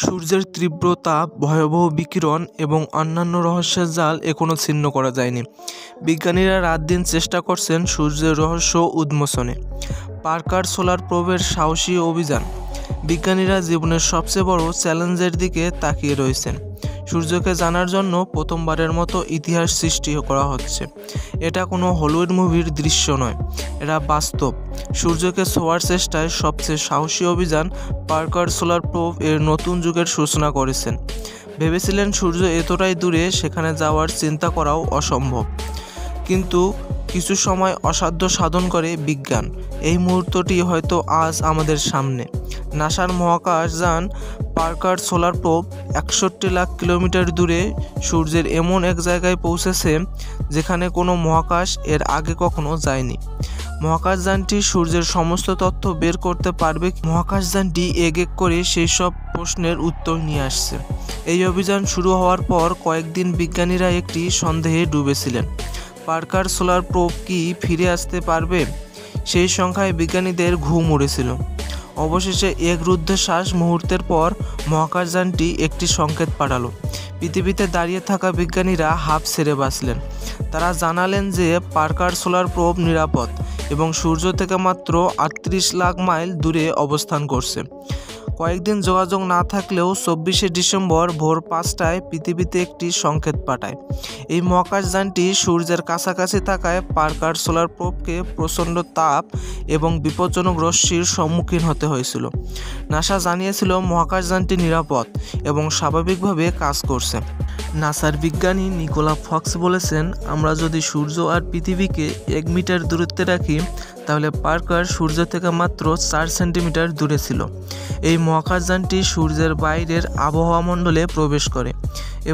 সূর্যের তীব্র তাপ, ভয়াবহ বিকিরণ এবং অন্যান্য রহস্যের জাল এখনও ছিন্ন করা যায়নি। বিজ্ঞানীরা রাত-দিন চেষ্টা করছেন সূর্যের রহস্য উন্মোচনে। পার্কার সোলার প্রোবের সাহসী অভিযান। বিজ্ঞানীরা জীবনের সবচেয়ে বড় চ্যালেঞ্জের দিকে তাকিয়ে রয়েছেন। সূর্যকে জানার জন্য প্রথমবারের মতো ইতিহাস সৃষ্টি করা হচ্ছে। এটা কোনো হলিউড মুভির দৃশ্য নয়, এটা বাস্তব। সূর্যকে ছোঁয়ার চেষ্টায় সবচেয়ে সাহসী অভিযান পার্কার সোলার প্রোব এর নতুন যুগের সূচনা করেছেন। ভেবেছিলেন সূর্য এতটাই দূরে, সেখানে যাওয়ার চিন্তা করাও অসম্ভব। কিন্তু কিছু সময় অসাধ্য সাধন করে বিজ্ঞান। এই মুহূর্তটি হয়তো আজ আমাদের সামনে। নাসার মহাকাশযান Parker solar probe ৬১ lakh kilometre দূরে সূর্যের এমন এক জায়গায় পৌঁছেছে যেখানে কোনো মহাকাশ এর আগে কখনো যায়নি। মহাকাশযানটি সূর্যের সমস্ত তথ্য বের করতে পারবে। মহাকাশযানটি এক এক করে সেই সব প্রশ্নের উত্তর নিয়ে আসছে। এই অভিযান শুরু হওয়ার পর কয়েকদিন বিজ্ঞানীরা একটি সন্দেহে ডুবেছিলেন। পার্কার সোলার প্রোব কি ফিরে আসতে পারবে? সেই সংখ্যায় বিজ্ঞানীদের ঘুম উড়েছিল। অবশেষে এক রুদ্ধশ্বাস মুহূর্তের পর মহাকাশযানটি একটি সংকেত পাঠালো। পৃথিবীতে দাঁড়িয়ে থাকা বিজ্ঞানীরা হাঁপ ছেড়ে বাঁচলেন। তারা জানালেন যে পার্কার সোলার প্রোব নিরাপদ এবং সূর্য থেকে মাত্র ৩৮ লাখ মাইল দূরে অবস্থান করছে। কয়েকদিন যোগাযোগ না থাকলেও ২৪শে ডিসেম্বর ভোর ৫টায় পৃথিবীতে একটি সংকেত পাঠায়। এই মহাকাশযানটি সূর্যের কাছাকাছি থাকায় পার্কার সোলার প্রোবকে প্রচণ্ড তাপ এবং বিপজ্জনক রশ্মির সম্মুখীন হতে হয়েছিল। নাসা জানিয়েছিল মহাকাশযানটি নিরাপদ এবং স্বাভাবিকভাবে কাজ করছে। নাসার বিজ্ঞানী নিকোলা ফক্স বলেছেন, আমরা যদি সূর্য আর পৃথিবীকে ১ মিটার দূরত্বে রাখি তাহলে পার্কার সূর্য থেকে মাত্র ৪ সেন্টিমিটার দূরে ছিল। এই মহাকাশযানটি সূর্যের বাইরের আবহাওয়া মণ্ডলে প্রবেশ করে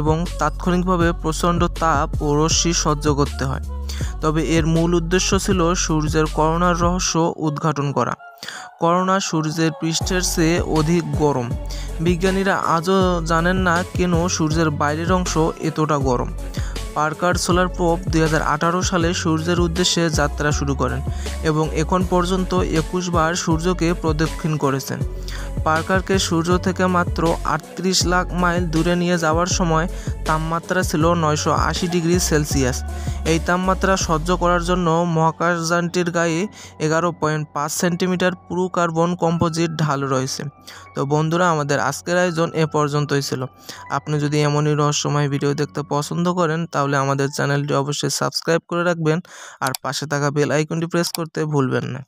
এবং তাৎক্ষণিকভাবে প্রচণ্ড তাপ ও রশ্মি সহ্য করতে হয়। তবে এর মূল উদ্দেশ্য ছিল সূর্যের করোনার রহস্য উদ্ঘাটন করা। করোনা সূর্যের পৃষ্ঠের চেয়ে অধিক গরম। বিজ্ঞানীরা আজও জানেন না কেন সূর্যের বাইরের অংশ এতটা গরম। পার্কার সোলার প্রোব ২০১৮ সালে সূর্যের উদ্দেশ্যে যাত্রা শুরু করেন এবং এখন পর্যন্ত ২১ বার সূর্যকে প্রদক্ষিণ করেছেন। পার্কারকে সূর্য থেকে মাত্র ৩৮ লাখ মাইল দূরে নিয়ে যাওয়ার সময় তাপমাত্রা ছিল ৯৮০ ডিগ্রি সেলসিয়াস। এই তাপমাত্রা সহ্য করার জন্য মহাকাশযানটির গায়ে ১১.৫ সেন্টিমিটার পুরু কার্বন কম্পোজিট ঢাল রয়েছে। তো বন্ধুরা, আমাদের আজকের আয়োজন এ পর্যন্তই ছিল। আপনি যদি এমনই রহস্যময় ভিডিও দেখতে পছন্দ করেন তাহলে আমাদের চ্যানেলটি অবশ্যই সাবস্ক্রাইব করে রাখবেন আর পাশে থাকা বেল আইকনটি প্রেস করতে ভুলবেন না।